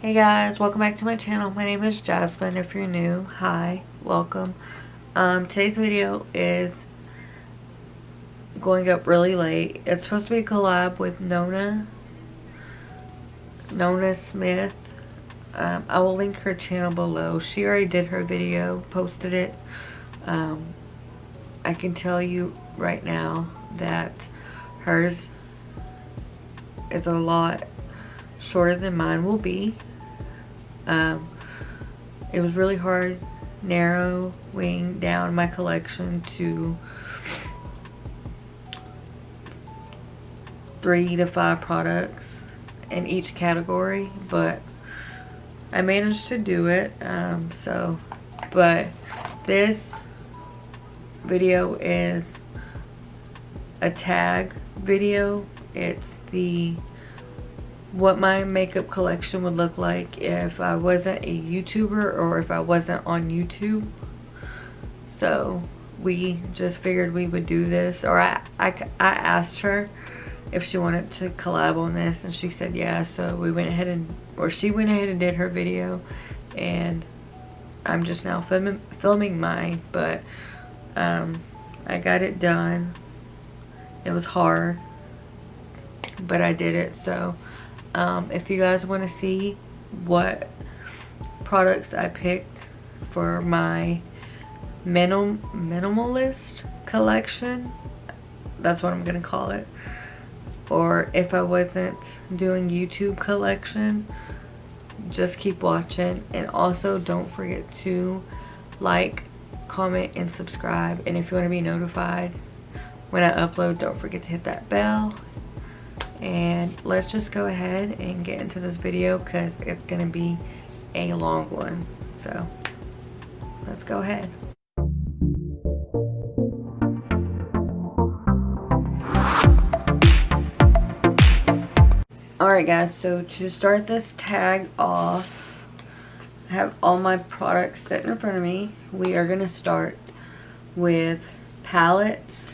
Hey guys, welcome back to my channel. My name is Jasmine. If you're new, hi, welcome. Today's video is going up really late. It's supposed to be a collab with Nona Smith. I will link her channel below. She already did her video, posted it. I can tell you right now that hers is a lot shorter than mine will be. It was really hard narrowing down my collection to 3 to 5 products in each category, but I managed to do it. But this video is a tag video. It's what my makeup collection would look like if I wasn't a YouTuber or if I wasn't on YouTube. So we just figured we would do this, or I asked her if she wanted to collab on this, and she said yeah. So we went ahead she went ahead and did her video, and I'm just now filming mine. But I got it done. It was hard, but I did it. So if you guys want to see what products I picked for my minimalist collection, that's what I'm going to call it, or if I wasn't doing YouTube collection, just keep watching. And also don't forget to like, comment, and subscribe. And if you want to be notified when I upload, don't forget to hit that bell. And let's just go ahead and get into this video because it's going to be a long one. So let's go ahead. Alright guys, so to start this tag off, I have all my products sitting in front of me. We are going to start with palettes.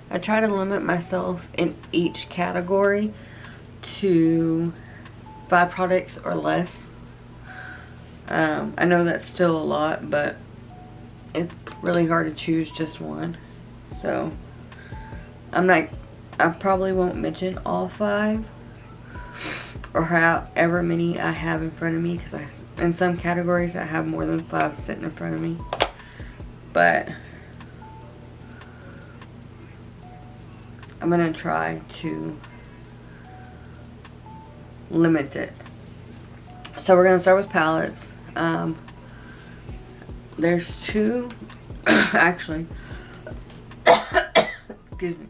I try to limit myself in each category to 5 products or less. I know that's still a lot, but it's really hard to choose just one. So I probably won't mention all 5 or however many I have in front of me, because in some categories I have more than 5 sitting in front of me. But I'm going to try to limit it. So we're going to start with palettes. There's 2, actually, excuse me.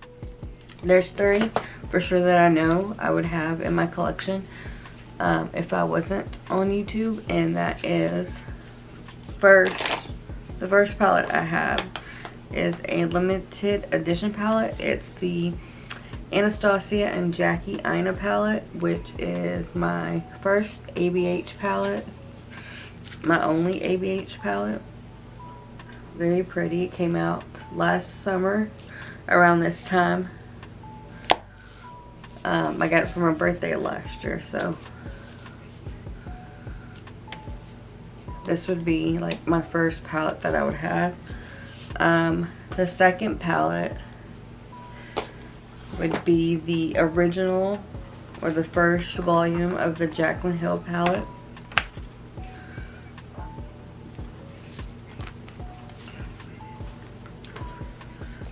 There's 3 for sure that I know I would have in my collection if I wasn't on YouTube. And that is, the first palette I have is a limited edition palette. It's the Anastasia and Jackie Aina palette, which is my first ABH palette, my only ABH palette. Very pretty. It came out last summer around this time. I got it for my birthday last year, so this would be like my first palette that I would have. The second palette would be the original, or the first volume of the Jaclyn Hill palette.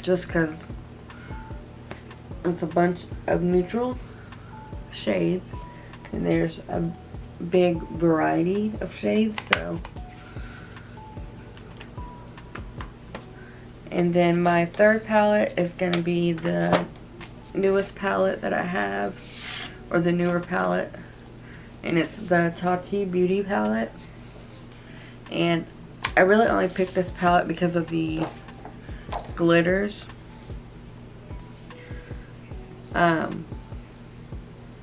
Just because it's a bunch of neutral shades, and there's a big variety of shades. So, and then my third palette is going to be the newest palette that I have, or the newer palette, and it's the Tati Beauty palette. And I really only picked this palette because of the glitters.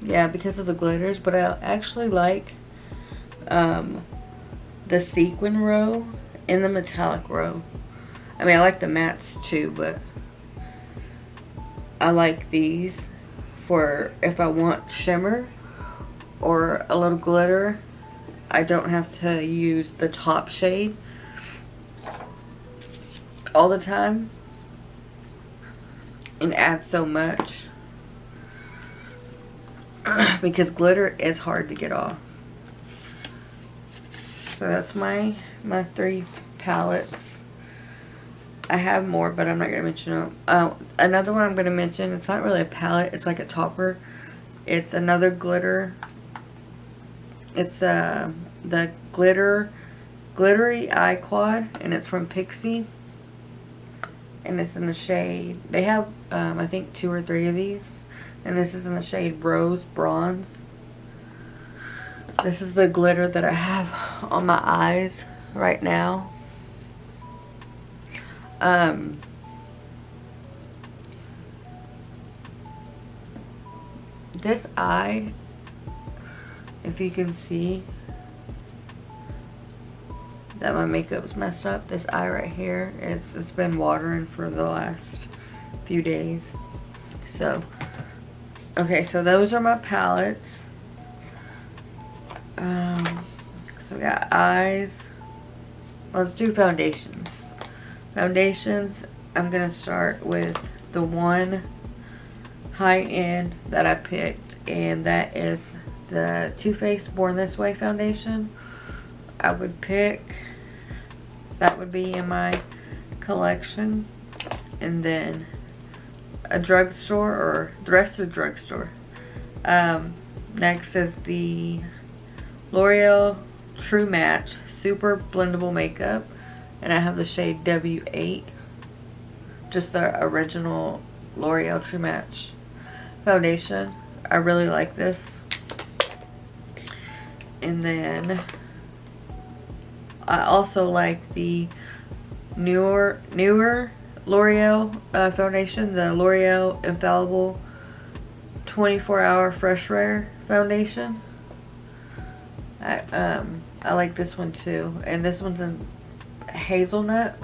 Yeah, because of the glitters, but I actually like the sequin row and the metallic row. I mean, I like the mattes too, but I like these for if I want shimmer or a little glitter, I don't have to use the top shade all the time and add so much because glitter is hard to get off. So that's my 3 palettes. I have more, but I'm not going to mention them. Another one I'm going to mention, it's not really a palette, it's like a topper. It's another glitter. It's the Glittery Eye Quad, and it's from Pixie. And it's in the shade, they have I think 2 or 3 of these. And this is in the shade Rose Bronze. This is the glitter that I have on my eyes right now. This eye, if you can see that my makeup's messed up, this eye right here, it's been watering for the last few days. So, okay, so those are my palettes. So we got eyes. Let's do foundations. Foundations, I'm going to start with the one high end that I picked, and that is the Too Faced Born This Way foundation. I would pick, that would be in my collection, and then a drugstore, or the rest of the drugstore. Next is the L'Oreal True Match Super Blendable Makeup, and I have the shade W8, just the original L'Oreal True Match foundation. I really like this. And then I also like the newer L'Oreal foundation, the L'Oreal Infallible 24-Hour Fresh Wear foundation. I like this one too, and this one's in hazelnut.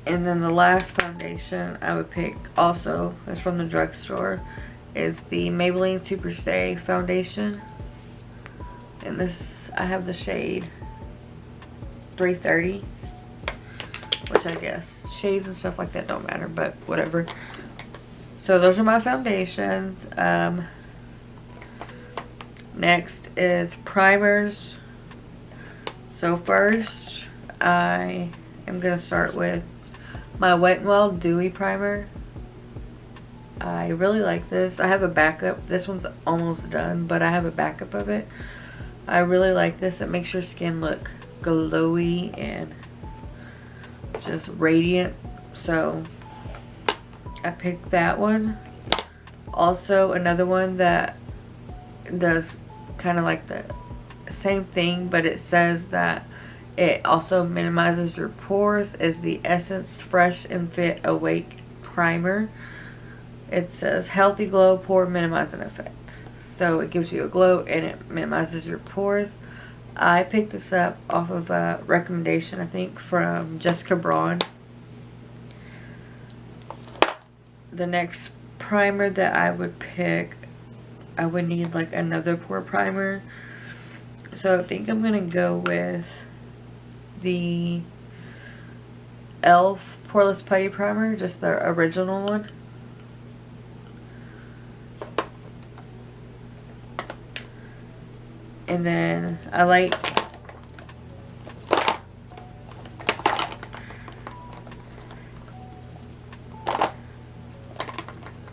And then the last foundation I would pick, also is from the drugstore, is the Maybelline Superstay foundation. And this, I have the shade 330, which I guess shades and stuff like that don't matter, but whatever. So those are my foundations. Next is primers. So first, I am going to start with my Wet n Wild Dewy Primer. I really like this. I have a backup. This one's almost done, but I have a backup of it. I really like this. It makes your skin look glowy and just radiant. So I picked that one. Also, another one that does kind of like the same thing, but it says that it also minimizes your pores, is the Essence Fresh and Fit Awake Primer. It says healthy glow, pore minimizing effect. So it gives you a glow and it minimizes your pores. I picked this up off of a recommendation, I think, from Jessica Braun. The next primer that I would pick, I would need like another pore primer. So I think I'm going to go with the e.l.f. Poreless Putty Primer, just the original one. And then I like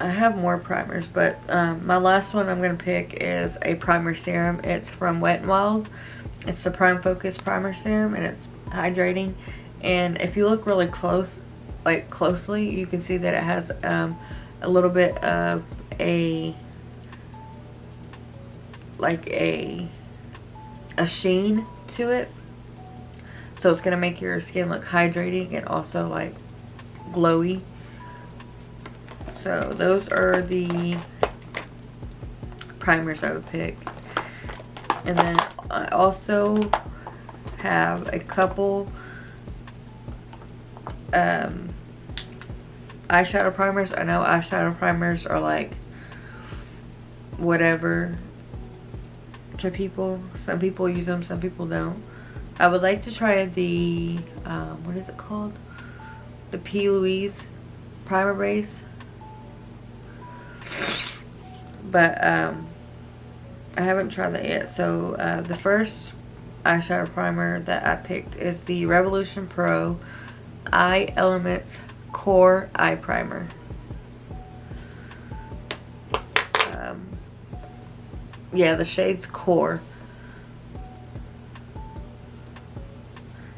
I have more primers, but my last one I'm going to pick is a primer serum. It's from Wet n Wild. It's the Prime Focus Primer Serum, and it's hydrating. And if you look really close, like closely, you can see that it has a little bit of a sheen to it. So it's going to make your skin look hydrating and also like glowy. So those are the primers I would pick. And then I also have a couple eyeshadow primers. I know eyeshadow primers are like whatever to people. Some people use them, some people don't. I would like to try the, what is it called? The P. Louise primer base. But, I haven't tried that yet. So, the first eyeshadow primer that I picked is the Revolution Pro Eye Elements Core Eye Primer. Yeah, the shade's Core.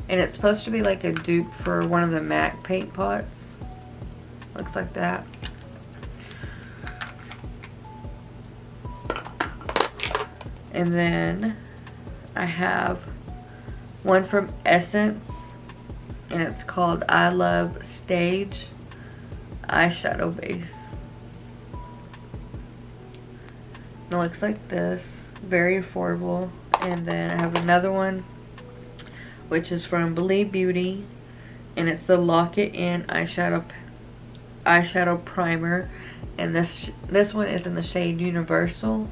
And it's supposed to be like a dupe for one of the MAC paint pots. Looks like that. And then I have one from Essence, and it's called I Love Stage Eyeshadow Base. And it looks like this, very affordable. And then I have another one, which is from Believe Beauty, and it's the Lock It In eyeshadow primer, and this one is in the shade Universal.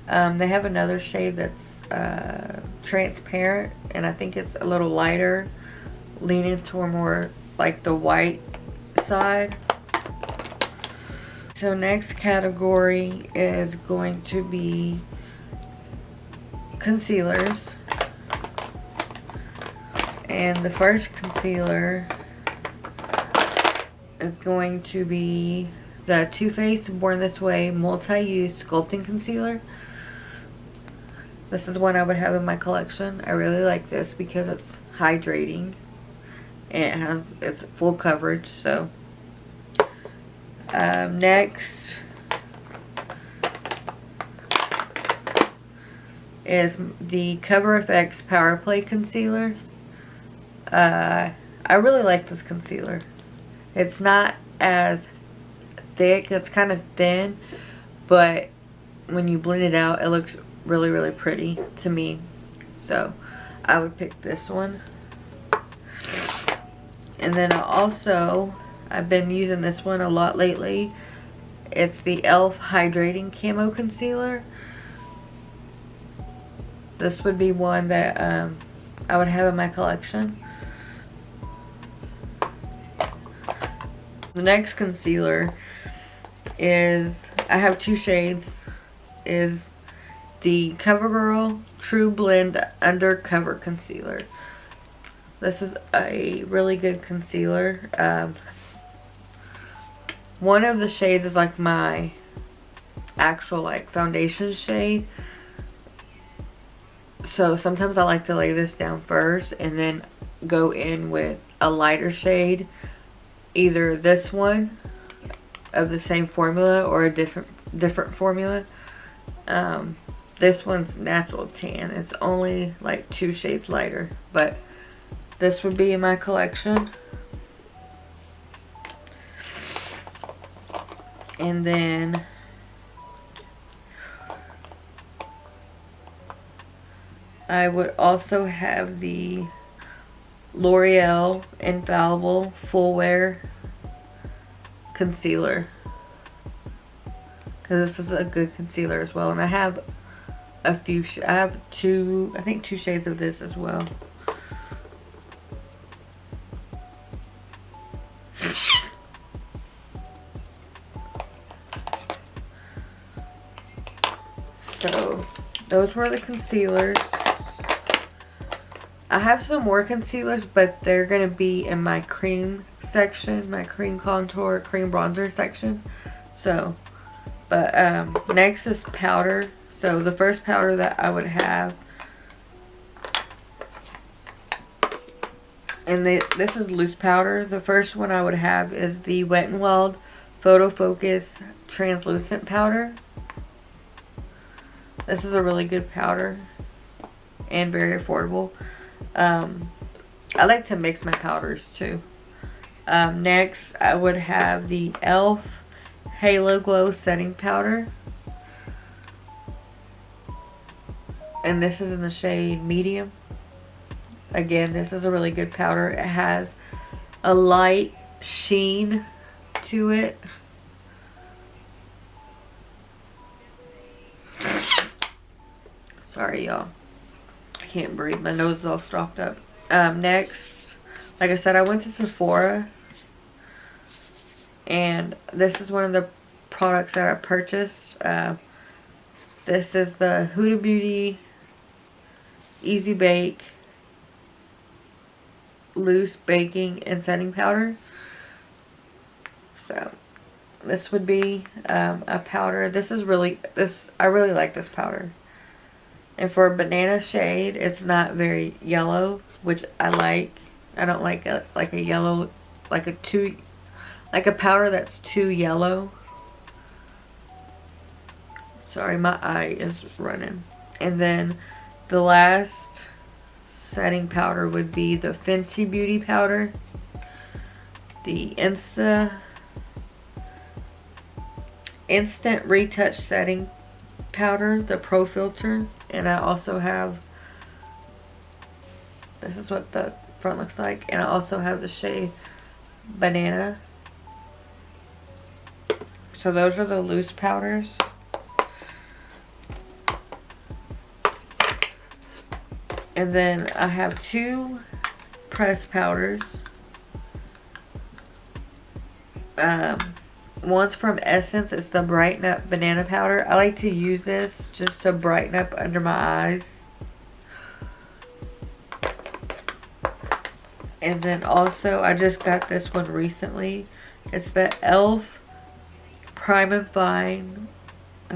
They have another shade that's transparent, and I think it's a little lighter, leaning toward more like the white side. So next category is going to be concealers. And the first concealer is going to be the Too Faced Born This Way Multi-Use Sculpting Concealer. This is one I would have in my collection. I really like this because it's hydrating and it's full coverage. So next is the Cover FX Power Play Concealer. I really like this concealer. It's not as thick. It's kind of thin, but when you blend it out, it looks really, really pretty to me. So I would pick this one. And then I've been using this one a lot lately. It's the e.l.f. Hydrating Camo Concealer. This would be one that I would have in my collection. The next concealer is, I have two shades, is the CoverGirl True Blend Undercover Concealer. This is a really good concealer. One of the shades is like my actual like foundation shade. So sometimes I like to lay this down first and then go in with a lighter shade. Either this one of the same formula or a different formula. This one's natural tan. It's only like 2 shades lighter, but this would be in my collection. And then I would also have the L'Oreal Infallible Full Wear Concealer, because this is a good concealer as well. And I have a few, I have two shades of this as well. So those were the concealers. I have some more concealers, but they're going to be in my cream section, my cream contour, cream bronzer section. So, but next is powder. So the first powder that I would have, and this is loose powder. The first one I would have is the Wet n Wild Photo Focus Translucent Powder. This is a really good powder and very affordable. I like to mix my powders too. Next, I would have the e.l.f. Halo Glow Setting Powder. And this is in the shade Medium. Again, this is a really good powder. It has a light sheen to it. Sorry, y'all. I can't breathe. My nose is all stopped up. Next, like I said, I went to Sephora. And this is one of the products that I purchased. This is the Huda Beauty Easy Bake Loose Baking and Setting Powder. So this would be a powder. I really like this powder. And for a banana shade, it's not very yellow, which I like. I don't like a yellow, like a powder that's too yellow. Sorry, my eye is running. And then the last setting powder would be the Fenty Beauty powder. The Instant Retouch Setting Powder, the Pro Filter. And I also have, this is what the front looks like. And I also have the shade Banana. So those are the loose powders. And then I have two pressed powders. One's from Essence. It's the Brighten Up Banana Powder. I like to use this just to brighten up under my eyes. And then also, I just got this one recently. It's the e.l.f. Prime and Fine. I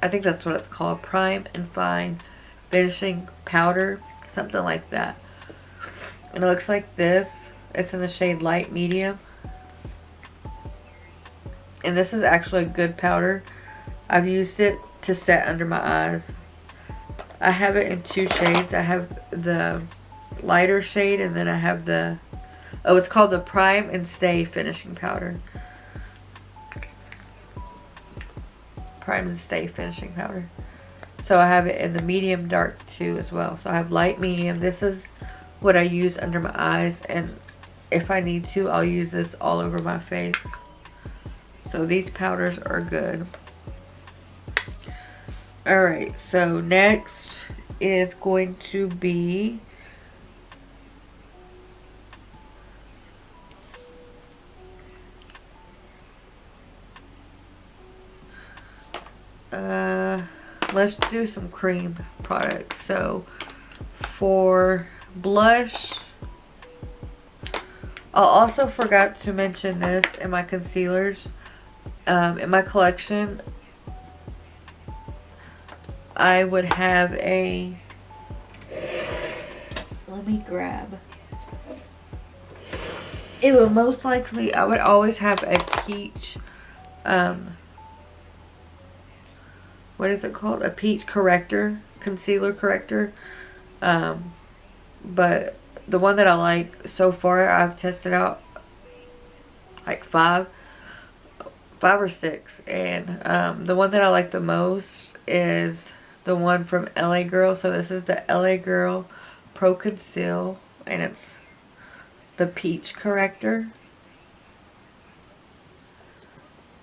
think that's what it's called. Prime and Fine Finishing Powder. Something like that. And it looks like this. It's in the shade Light Medium. And this is actually a good powder. I've used it to set under my eyes. I have it in two shades. I have the lighter shade, and then I have the, it's called the Prime and Stay Finishing Powder. Prime and Stay Finishing Powder. So I have it in the medium dark too as well. So I have light, medium. This is what I use under my eyes, and if I need to, I'll use this all over my face. So these powders are good. Alright, so next is going to be let's do some cream products. So for blush, I also forgot to mention this in my concealers. In my collection, I would have let me grab. It would most likely, I would always have a peach, what is it called? A peach corrector, concealer corrector. But the one that I like so far, I've tested out like five or six. And the one that I like the most is the one from LA Girl. So this is the LA Girl Pro Conceal, and it's the peach corrector.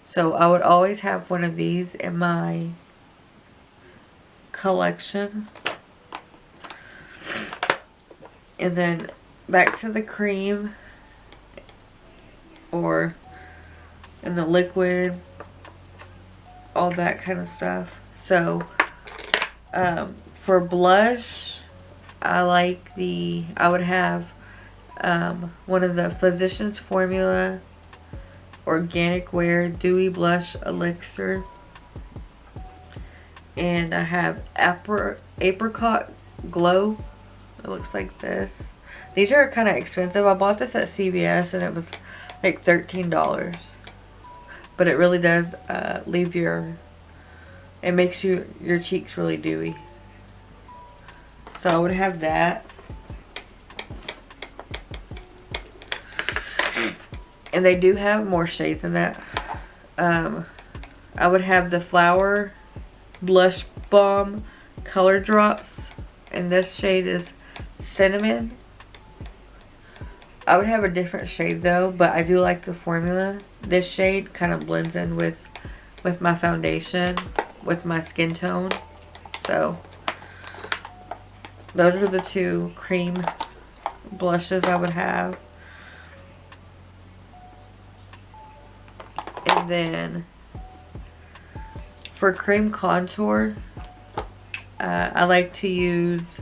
So I would always have one of these in my collection. And then back to the cream, or in the liquid, all that kind of stuff. So for blush, I would have one of the Physicians Formula Organic Wear Dewy Blush Elixir. And I have Apricot Glow. It looks like this. These are kind of expensive. I bought this at CVS and it was like $13. But it really does leave it makes your cheeks really dewy. So I would have that. And they do have more shades than that. I would have the Flower Blush Balm Color Drops. And this shade is Cinnamon. I would have a different shade though, but I do like the formula. This shade kind of blends in with my foundation, with my skin tone. So those are the two cream blushes I would have. And then for cream contour, I like to use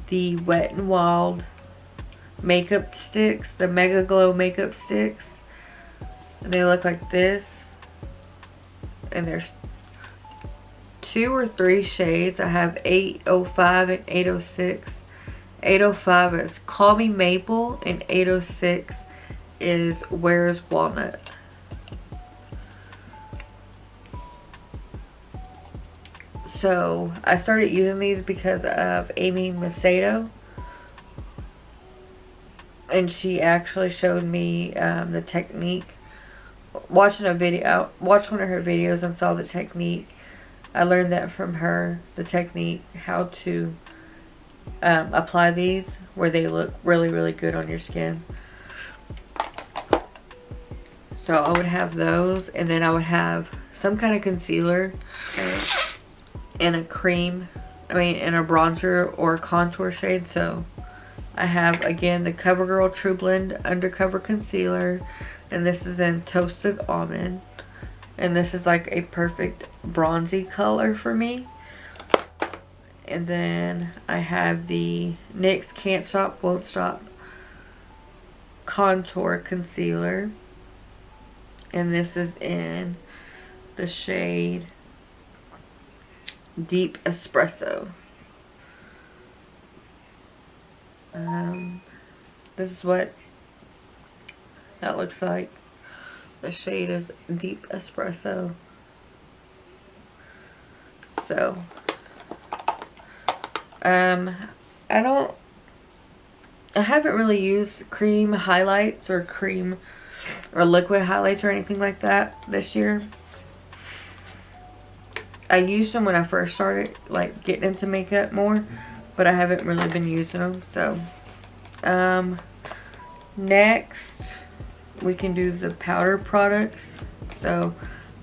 the Wet n Wild makeup sticks, the Mega Glow makeup sticks. And they look like this. And there's 2 or 3 shades. I have 805 and 806. 805 is Call Me Maple and 806 is Where's Walnut. So I started using these because of Amy Macedo, and she actually showed me the technique. Watched one of her videos and saw the technique. I learned that from her, the technique, how to apply these where they look really, really good on your skin. So I would have those, and then I would have some kind of concealer and a cream, and a bronzer or contour shade. So I have, again, the CoverGirl True Blend Undercover Concealer, and this is in Toasted Almond, and this is like a perfect bronzy color for me. And then I have the NYX Can't Stop Won't Stop Contour Concealer, and this is in the shade Deep Espresso. This is what that looks like. The shade is Deep Espresso. So I haven't really used cream highlights or liquid highlights or anything like that this year. I used them when I first started like getting into makeup more, but I haven't really been using them. So next we can do the powder products. So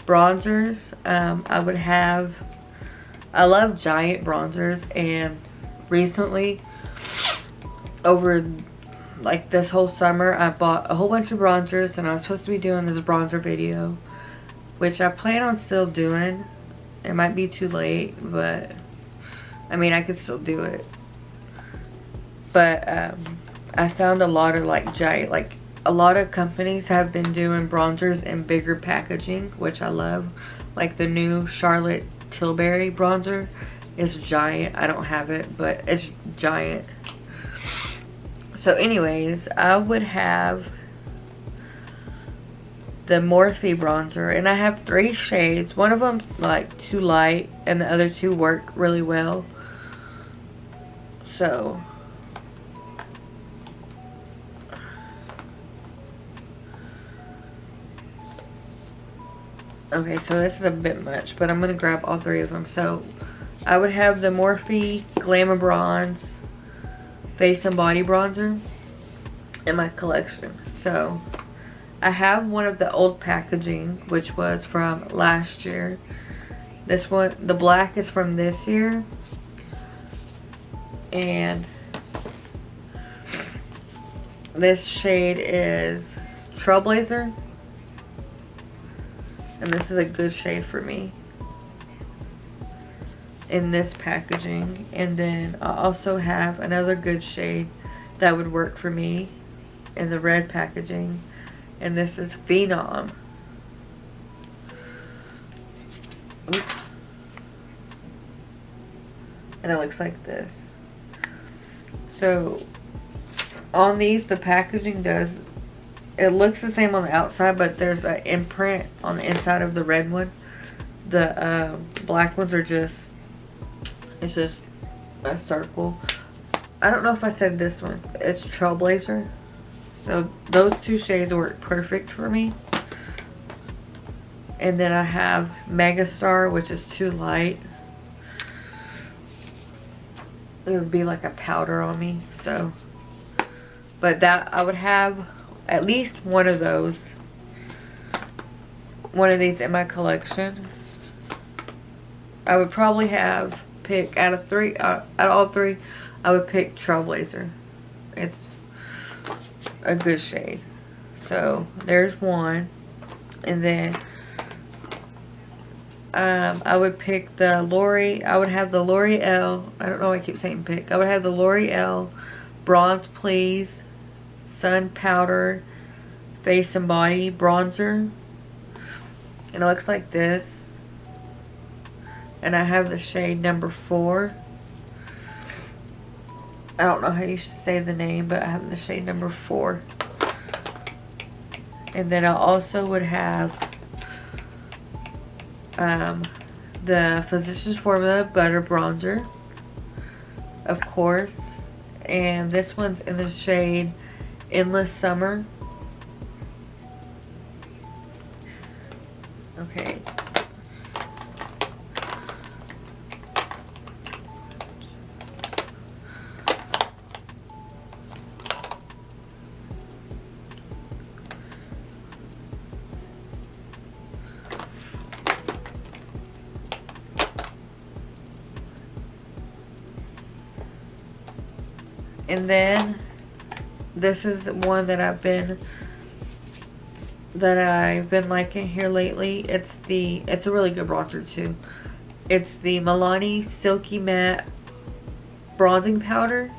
bronzers, I love Giant bronzers, and recently over like this whole summer I bought a whole bunch of bronzers, and I was supposed to be doing this bronzer video, which I plan on still doing. It might be too late, but I could still do it. But I found a lot of a lot of companies have been doing bronzers in bigger packaging, which I love. Like the new Charlotte Tilbury bronzer is giant. I don't have it, but it's giant. So anyways, I would have the Morphe bronzer, and I have 3 shades. One of them like too light, and the other 2 work really well. So okay, so this is a bit much, but I'm gonna grab all 3 of them. So I would have the Morphe Glamour Bronze Face and Body Bronzer in my collection. So I have one of the old packaging, which was from last year. This one, the black, is from this year. And this shade is Trailblazer. And this is a good shade for me in this packaging. And then I also have another good shade that would work for me in the red packaging. And this is Phenom. Oops. And it looks like this. So on these, the packaging it looks the same on the outside, but there's an imprint on the inside of the red one. The black ones are it's just a circle. I don't know if I said this one. It's Trailblazer. So those 2 shades work perfect for me. And then I have Megastar, which is too light. It would be like a powder on me. So, but that I would have at least one of those. One of these in my collection. I would probably have pick out of all three, I would pick Trailblazer. It's a good shade. So there's one. And then I would pick the I would have the L'Oreal. I don't know why I keep saying pick. I would have the L'Oreal Bronze Please Sun Powder Face and Body Bronzer. And it looks like this. And I have the shade number 4. I don't know how you should say the name, but I have the shade number 4. And then I also would have the Physicians Formula Butter Bronzer, of course. And this one's in the shade Endless Summer. Okay. And then this is one that I've been liking here lately. It's a really good bronzer too. It's the Milani Silky Matte Bronzing Powder.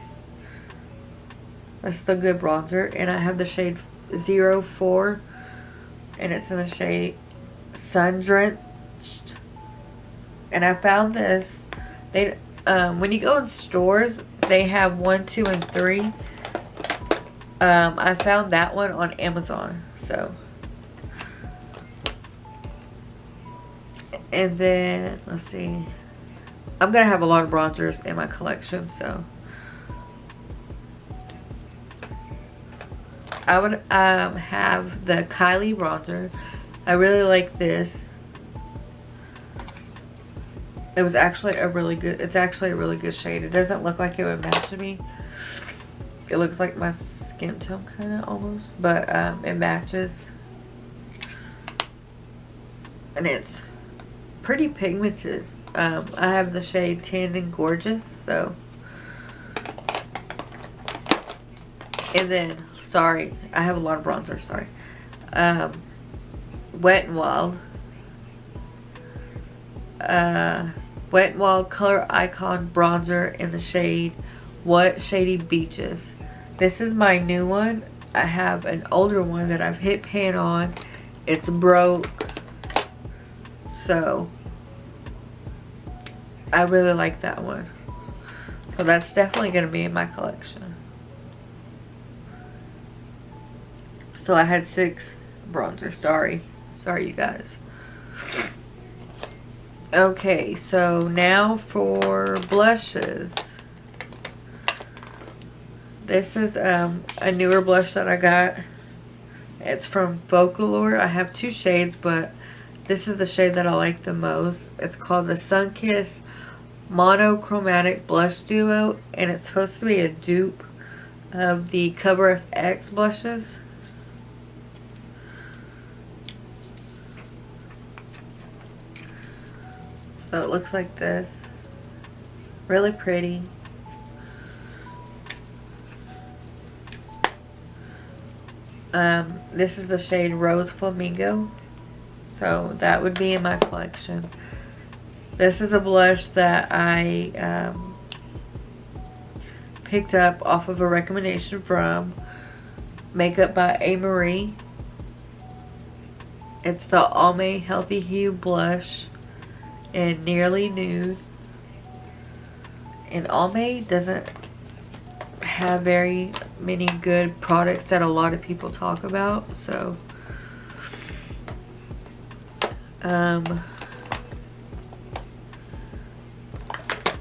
That's a good bronzer. And I have the shade 04. And it's in the shade Sun Drenched. And I found this. When you go in stores, they have 1, 2, and 3. I found that one on Amazon. So. And then, let's see. I'm going to have a lot of bronzers in my collection, so. I would have the Kylie bronzer. I really like this. It's actually a really good shade. It doesn't look like it would match me. It looks like my skin tone kind of almost, but it matches. And it's pretty pigmented. I have the shade Tan and Gorgeous, so. And then, sorry, I have a lot of bronzer, sorry. Wet n Wild. Wet n Wild Color Icon Bronzer in the shade What Shady Beaches. This is my new one. I have an older one that I've hit pan on. It's broke. So, I really like that one. So that's definitely going to be in my collection. So I had 6 bronzers. Sorry you guys. Okay, so now for blushes. This is a newer blush that I got. It's from Folklore. I have 2 shades, but this is the shade that I like the most. It's called the Sunkissed Monochromatic Blush Duo, and it's supposed to be a dupe of the Cover FX blushes. So it looks like this. Really pretty. This is the shade Rose Flamingo. So that would be in my collection. This is a blush that I picked up off of a recommendation from Makeup by A. Marie. It's the Almay Healthy Hue blush in Nearly Nude. And Almay doesn't have very many good products that a lot of people talk about, so and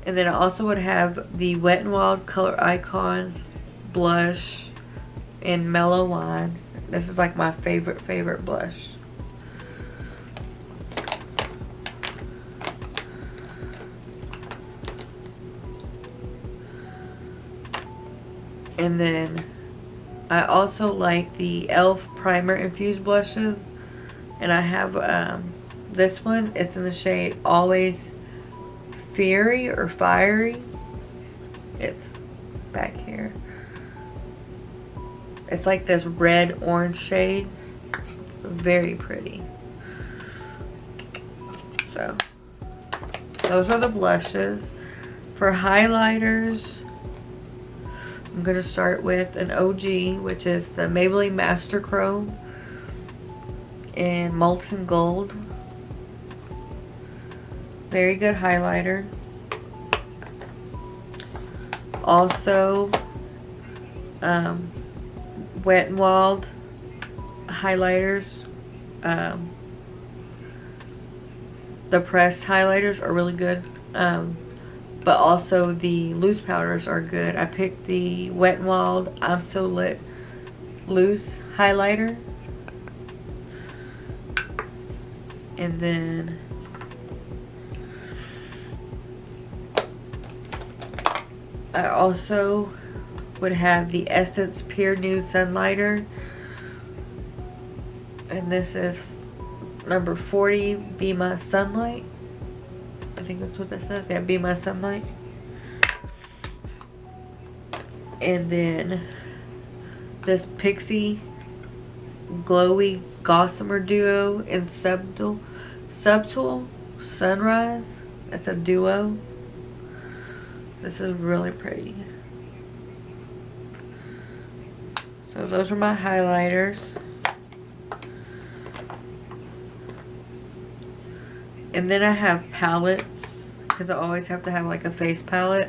then I also would have the Wet n Wild Color Icon blush in Mellow Wine. This is like my favorite blush. And then I also like the e.l.f. Primer Infused Blushes. And I have this one. It's in the shade Always fiery or fiery. It's back here. It's like this red orange shade. It's very pretty. So those are the blushes. For highlighters, I'm going to start with an OG, which is the Maybelline Master Chrome in Molten Gold. Very good highlighter. Also, Wet n Wild highlighters. The pressed highlighters are really good. But also the loose powders are good. I picked the Wet n Wild I'm So Lit loose highlighter. And then I also would have the Essence Pure Nude Sunlighter. And this is number 40, Be My Sunlight. I think that's what that says. Yeah, Be My Sunlight. And then this Pixie Glowy Gossamer Duo in Subtle Sunrise. It's a duo. This is really pretty. So those are my highlighters. And then I have palettes, because I always have to have like a face palette.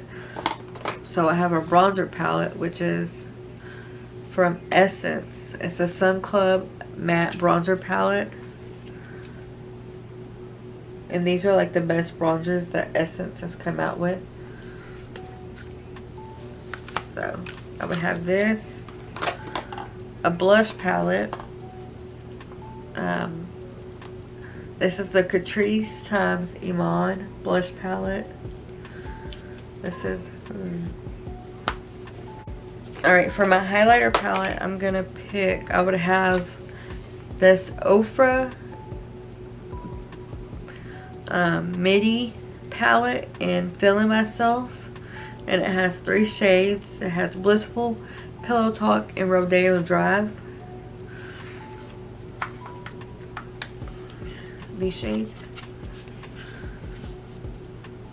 So I have a bronzer palette, which is from Essence. It's a Sun Club matte bronzer palette. And these are like the best bronzers that Essence has come out with. So I would have this, a blush palette. This is the Catrice times Iman blush palette. This is alright. For my highlighter palette, I'm gonna pick, I would have this Ofra midi palette in Feeling Myself, and it has 3 shades. It has Blissful, Pillow Talk, and Rodeo Drive. These shades,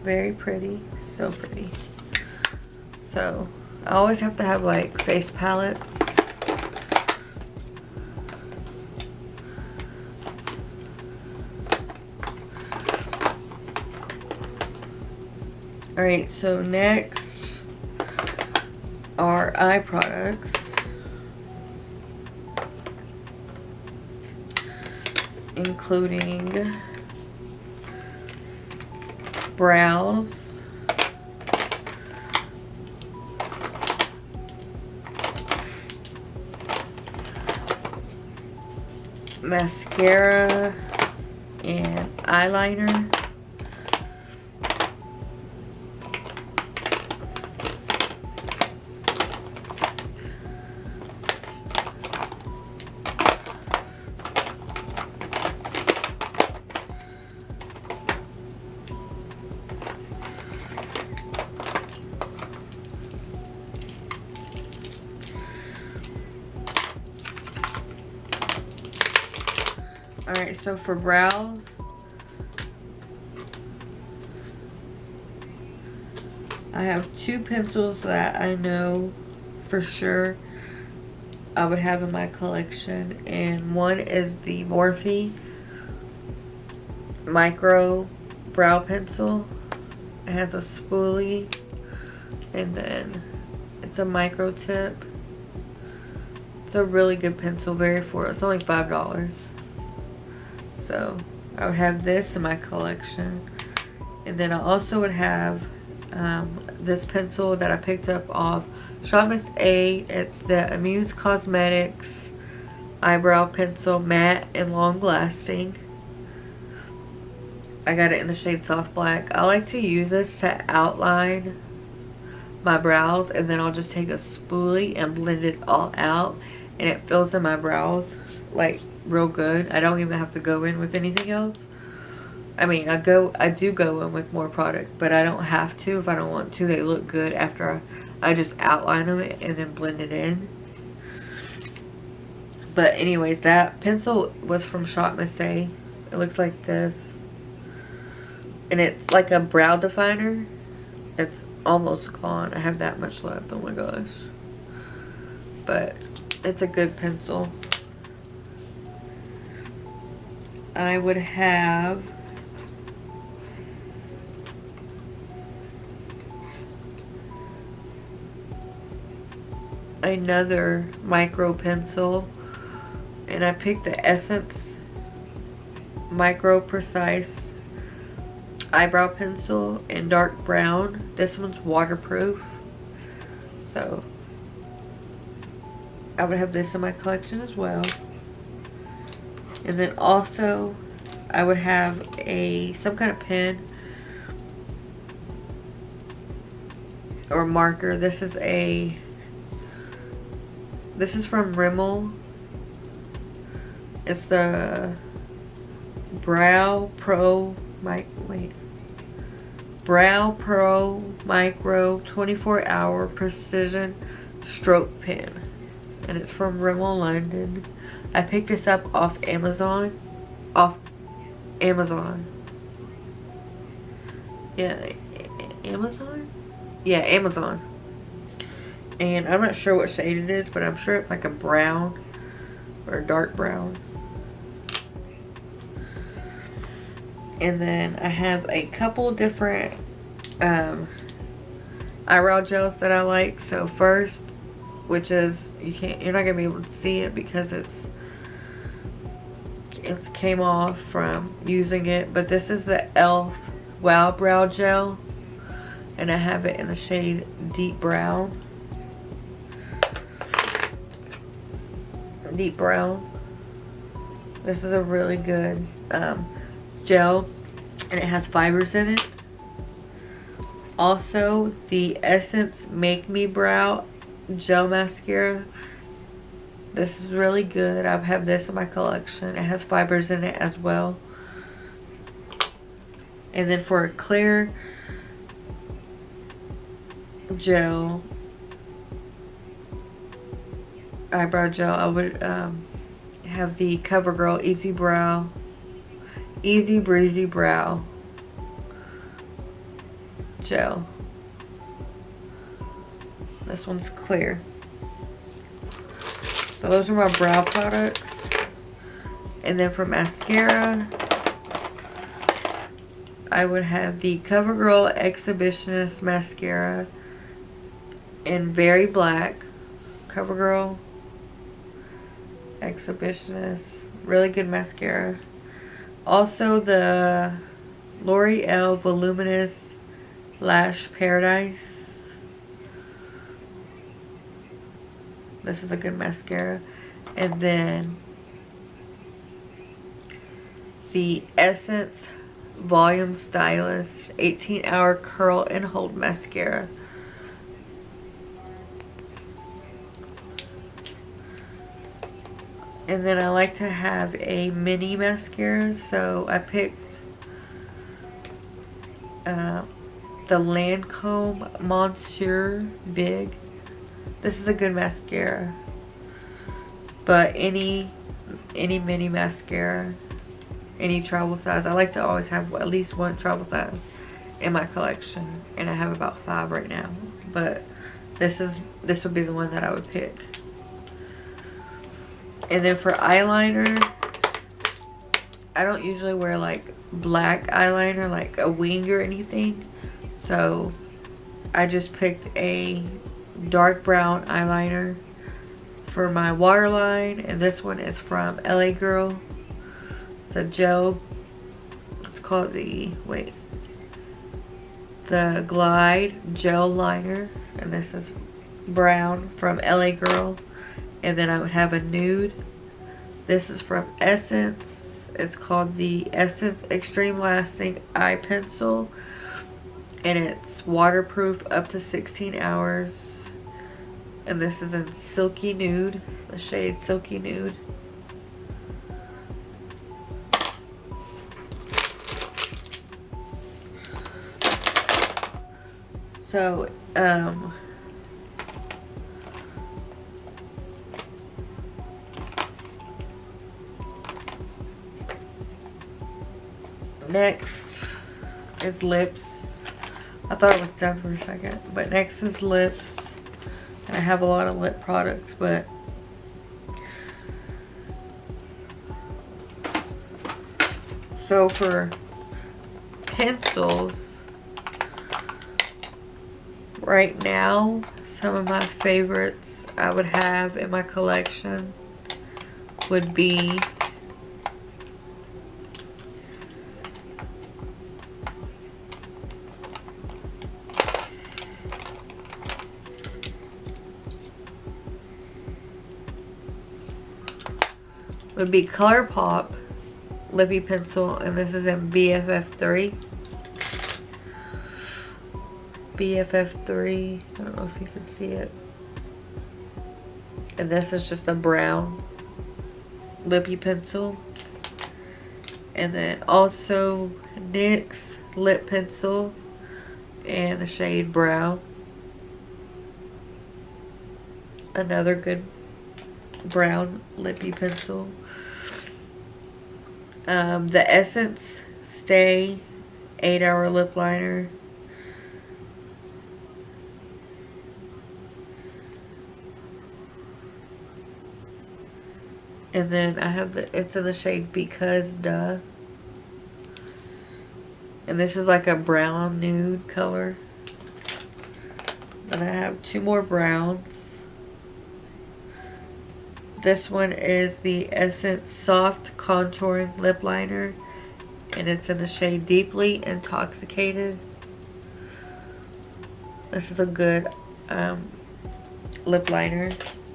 very pretty, so pretty. So I always have to have like face palettes. Alright, so next are eye products. Including brows, mascara, and eyeliner. Alright, so for brows, I have 2 pencils that I know for sure I would have in my collection, and one is the Morphe Micro Brow Pencil. It has a spoolie, and then it's a micro tip. It's a really good pencil, very affordable. It's only $5. So I would have this in my collection. And then I also would have this pencil that I picked up off Shop Miss A. It's the Amuse Cosmetics Eyebrow Pencil, matte and long lasting. I got it in the shade Soft Black. I like to use this to outline my brows, and then I'll just take a spoolie and blend it all out, and it fills in my brows like real good. I don't even have to go in with anything else. I mean, I do go in with more product, but I don't have to if I don't want to. They look good after I just outline them and then blend it in. But anyways, that pencil was from Shot Miss A. It looks like this. And it's like a brow definer. It's almost gone. I have that much left. Oh my gosh. But it's a good pencil. I would have another micro pencil, and I picked the Essence Micro Precise eyebrow pencil in dark brown. This one's waterproof, so I would have this in my collection as well. And then also I would have some kind of pen or marker. This is from Rimmel. It's the Brow Pro Micro 24-hour precision stroke pen, and it's from Rimmel London. I picked this up off Amazon. Yeah, Amazon? Yeah, Amazon. And I'm not sure what shade it is, but I'm sure it's like a brown or a dark brown. And then I have a couple different eyebrow gels that I like. So first, which is you're not gonna be able to see it because it came off from using it, but this is the e.l.f. Wow Brow Gel, and I have it in the shade Deep Brown. Deep brown. This is a really good gel, and it has fibers in it. Also, the Essence Make Me Brow Gel Mascara. This is really good. I have this in my collection. It has fibers in it as well. And then for a clear gel, eyebrow gel, I would have the CoverGirl Easy Breezy Brow Gel. This one's clear. So those are my brow products. And then for mascara, I would have the CoverGirl Exhibitionist Mascara in Very Black. CoverGirl Exhibitionist, really good mascara. Also the L'Oreal Voluminous Lash Paradise. This is a good mascara. And then the Essence Volume Stylist 18-hour Curl and Hold Mascara. And then I like to have a mini mascara, so I picked the Lancome Monsieur Big. This is a good mascara, but any mini mascara, any travel size. I like to always have at least one travel size in my collection, and I have about 5 right now. But this would be the one that I would pick. And then for eyeliner, I don't usually wear like black eyeliner, like a wing or anything. So I just picked a dark brown eyeliner for my waterline. And this one is from LA Girl. It's a gel. It's called the Glide Gel Liner. And this is brown from LA Girl. And then I would have a nude. This is from Essence. It's called the Essence Extreme Lasting Eye Pencil. And it's waterproof up to 16 hours. And this is in Silky Nude. The shade Silky Nude. So, next is lips. I thought it was done for a second, but next is lips. And I have a lot of lip products, but so for pencils, right now, some of my favorites I would have in my collection would be ColourPop Lippy Pencil, and this is in BFF3. BFF3, I don't know if you can see it. And this is just a brown lippy pencil. And then also NYX lip pencil and the shade brown. Another good brown lippy pencil. The Essence Stay 8-hour lip liner. And then I have it's in the shade Because Duh. And this is like a brown nude color. Then I have two more browns. This one is the Essence Soft Contouring Lip Liner. And it's in the shade Deeply Intoxicated. This is a good lip liner.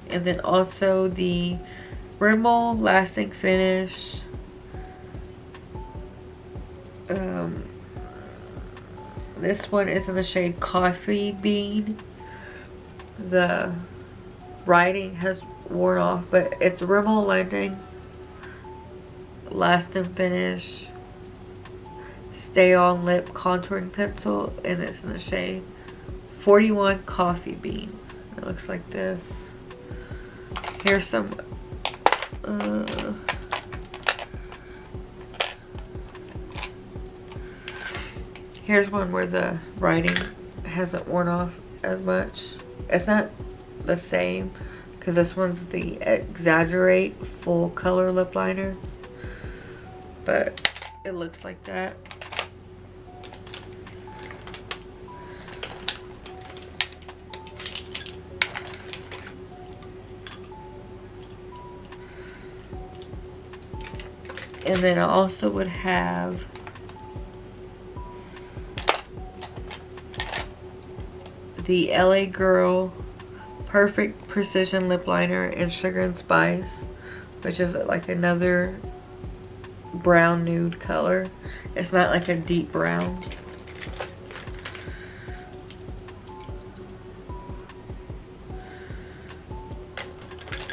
And then also the Rimmel Lasting Finish. This one is in the shade Coffee Bean. The writing has worn off, but it's Rimmel Lasting Finish Stay On Lip Contouring Pencil, and it's in the shade 41 Coffee Bean. It looks like this. Here's some here's one where the writing hasn't worn off as much. It's not the same because this one's the Exaggerate Full Color Lip Liner, but it looks like that. And then I also would have the LA Girl Perfect Precision Lip Liner in Sugar and Spice, which is like another brown nude color. It's not like a deep brown.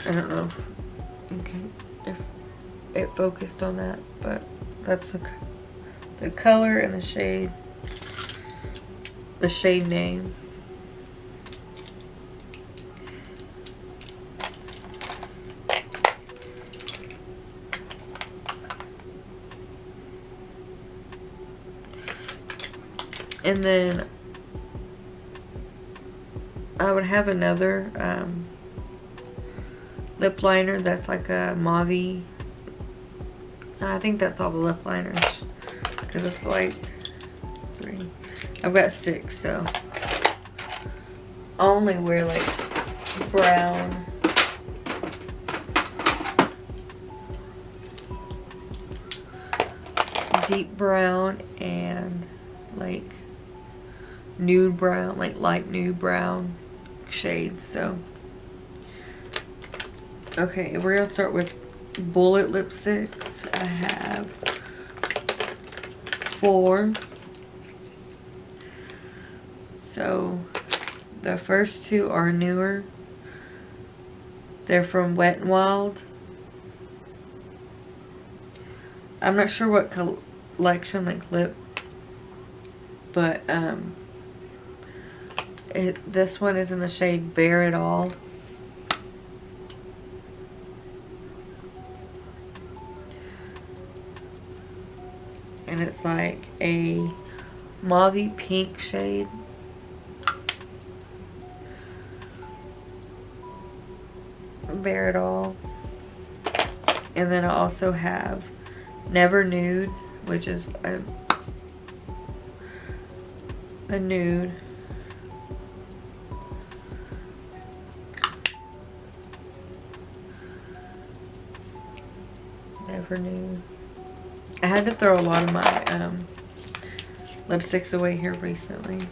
I don't know if it focused on that, but that's the color and the shade name. And then I would have another lip liner that's like a mauve. I think that's all the lip liners, because it's like 3. I've got 6, so I only wear like brown, deep brown, and like nude brown, like light nude brown shades. So okay, we're gonna start with bullet lipsticks. I have 4. So the first 2 are newer. They're from Wet n Wild. I'm not sure what collection, like lip, but This one is in the shade Bare It All. And it's like a mauve pink shade. Bare It All. And then I also have Never Nude, which is a nude. Never Nude. I had to throw a lot of my lipsticks away here recently.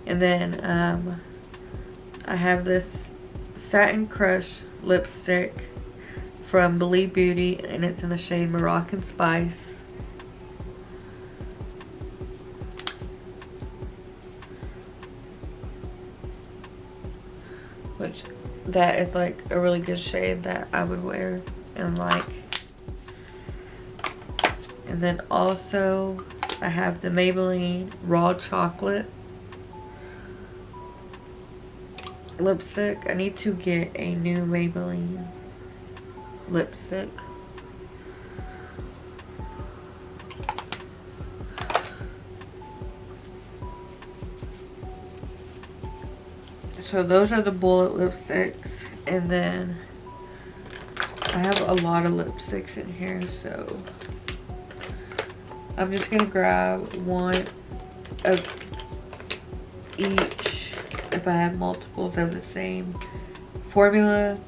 And then I have this Satin Crush lipstick from Believe Beauty, and it's in the shade Moroccan Spice. Which, that is like a really good shade that I would wear and like. And then also I have the Maybelline Raw Chocolate lipstick. I need to get a new Maybelline lipstick. So those are the bullet lipsticks. And then I have a lot of lipsticks in here, so I'm just going to grab one of each if I have multiples of the same formula.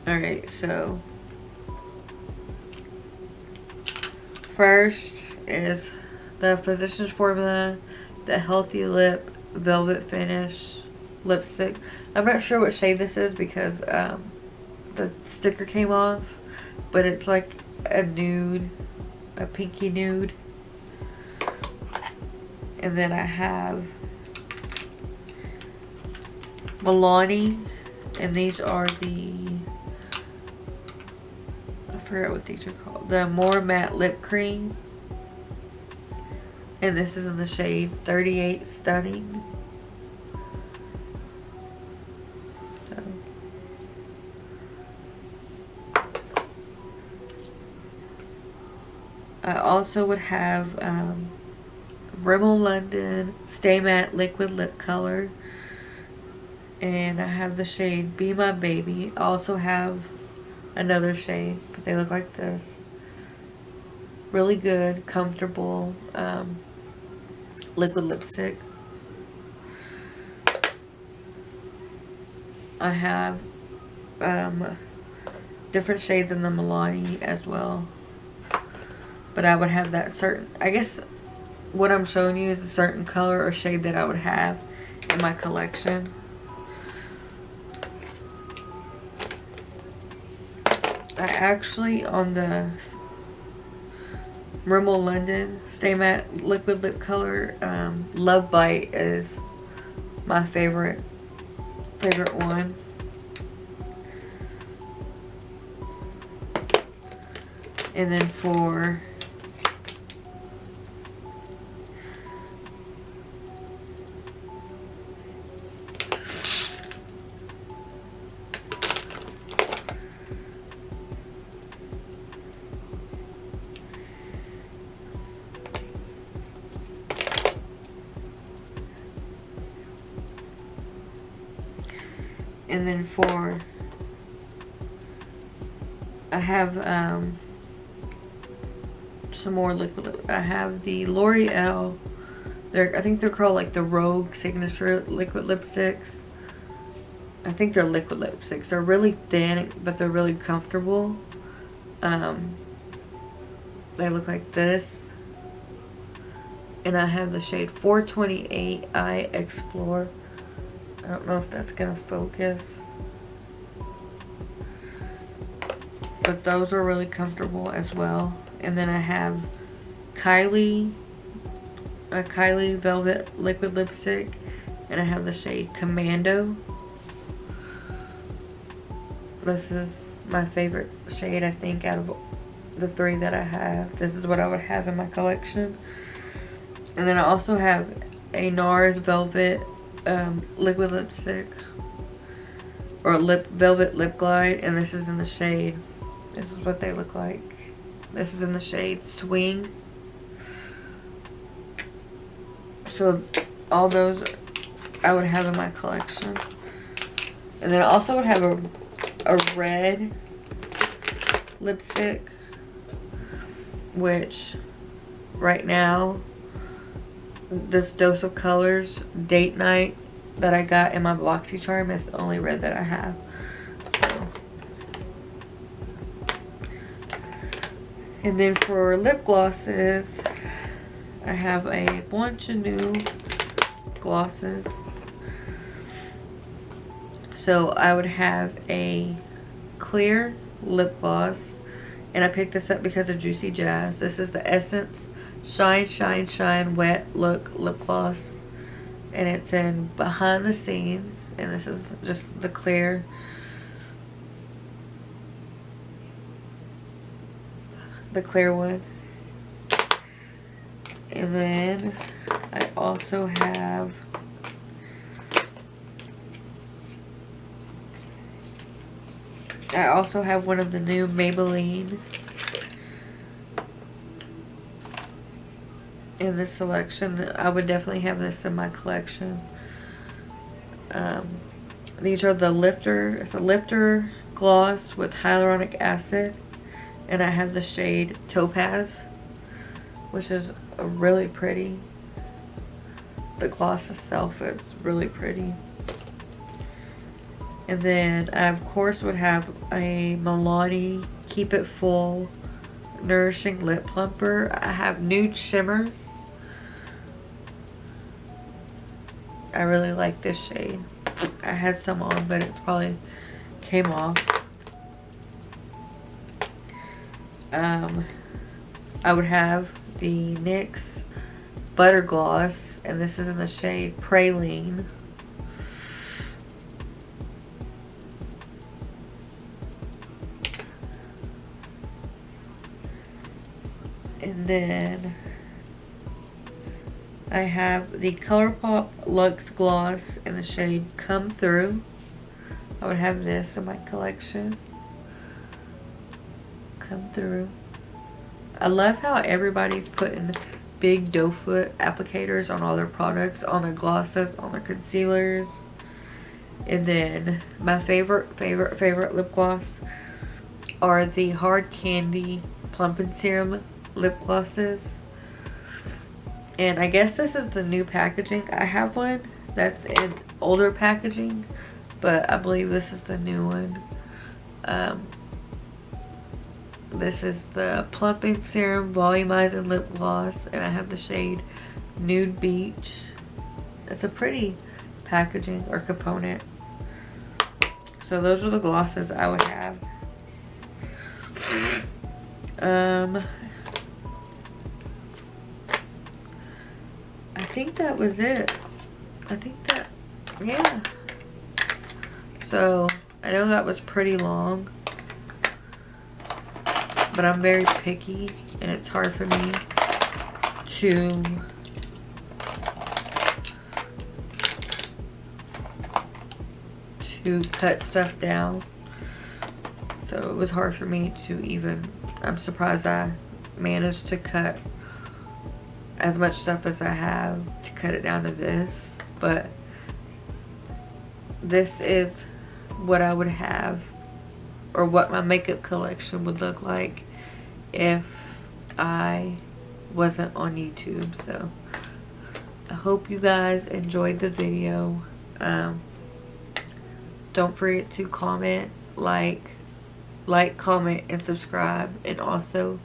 Alright, so first is the Physicians Formula, the Healthy Lip Velvet Finish lipstick. I'm not sure what shade this is because the sticker came off, but it's like a nude, a pinky nude. And then I have Milani, and these are the, I forgot what these are called, the More Matte Lip Cream, and this is in the shade 38 Stunning. So I also would have Rimmel London Stay Matte Liquid Lip Color, and I have the shade Be My Baby. I also have another shade, but they look like this. Really good, comfortable liquid lipstick. I have different shades in the Milani as well, but I would have that certain, I guess what I'm showing you is a certain color or shade that I would have in my collection. I actually, on the Rimmel London Stay Matte Liquid Lip Color, Love Bite is my favorite one. And then for I have some more liquid. I have the L'Oreal. I think they're called like the Rogue Signature liquid lipsticks. I think they're liquid lipsticks. They're really thin, but they're really comfortable. They look like this. And I have the shade 428 I Explore. I don't know if that's gonna focus, but those are really comfortable as well. And then I have a Kylie Velvet Liquid Lipstick, and I have the shade Commando. This is my favorite shade, I think, out of the 3 that I have. This is what I would have in my collection. And then I also have a NARS Velvet liquid lipstick, or velvet lip glide, and this is in the shade. This is what they look like. This is in the shade Swing. So all those I would have in my collection. And then I also would have a red lipstick, which right now, this Dose of Colors Date Night that I got in my BoxyCharm is the only red that I have. So. And then for lip glosses, I have a bunch of new glosses. So I would have a clear lip gloss, and I picked this up because of Juicy Jazz. This is the Essence Shine Shine Shine Wet Look Lip Gloss, and it's in Behind the Scenes, and this is just the clear one. And then I also have one of the new Maybelline in this selection. I would definitely have this in my collection. These are the lifter. It's a lifter gloss with hyaluronic acid, and I have the shade Topaz, which is really pretty. The gloss itself is really pretty. And then I of course would have a Milani Keep It Full Nourishing Lip Plumper. I have Nude Shimmer. I really like this shade. I had some on, but it's probably came off. I would have the NYX Butter Gloss, and this is in the shade Praline. And then I have the ColourPop Luxe Gloss in the shade Come Through. I would have this in my collection. Come Through. I love how everybody's putting big doe foot applicators on all their products, on their glosses, on their concealers. And then my favorite lip gloss are the Hard Candy Plump and Serum lip glosses. And I guess this is the new packaging. I have one that's in older packaging, but I believe this is the new one. This is the Plumping Serum Volumizing Lip Gloss, and I have the shade Nude Beach. It's a pretty packaging or component. So those are the glosses I would have. I think that was it. Yeah. So I know that was pretty long, but I'm very picky, and it's hard for me to cut stuff down. So it was hard for me to even, I'm surprised I managed to cut as much stuff as I have to cut it down to this. But this is what I would have, or what my makeup collection would look like if I wasn't on YouTube. So I hope you guys enjoyed the video. Don't forget to comment, like, comment, and subscribe. And also,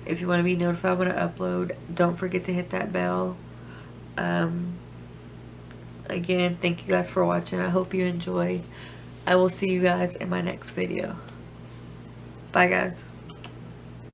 if you want to be notified when I upload, don't forget to hit that bell. Again, thank you guys for watching. I hope you enjoy. I will see you guys in my next video. Bye, guys.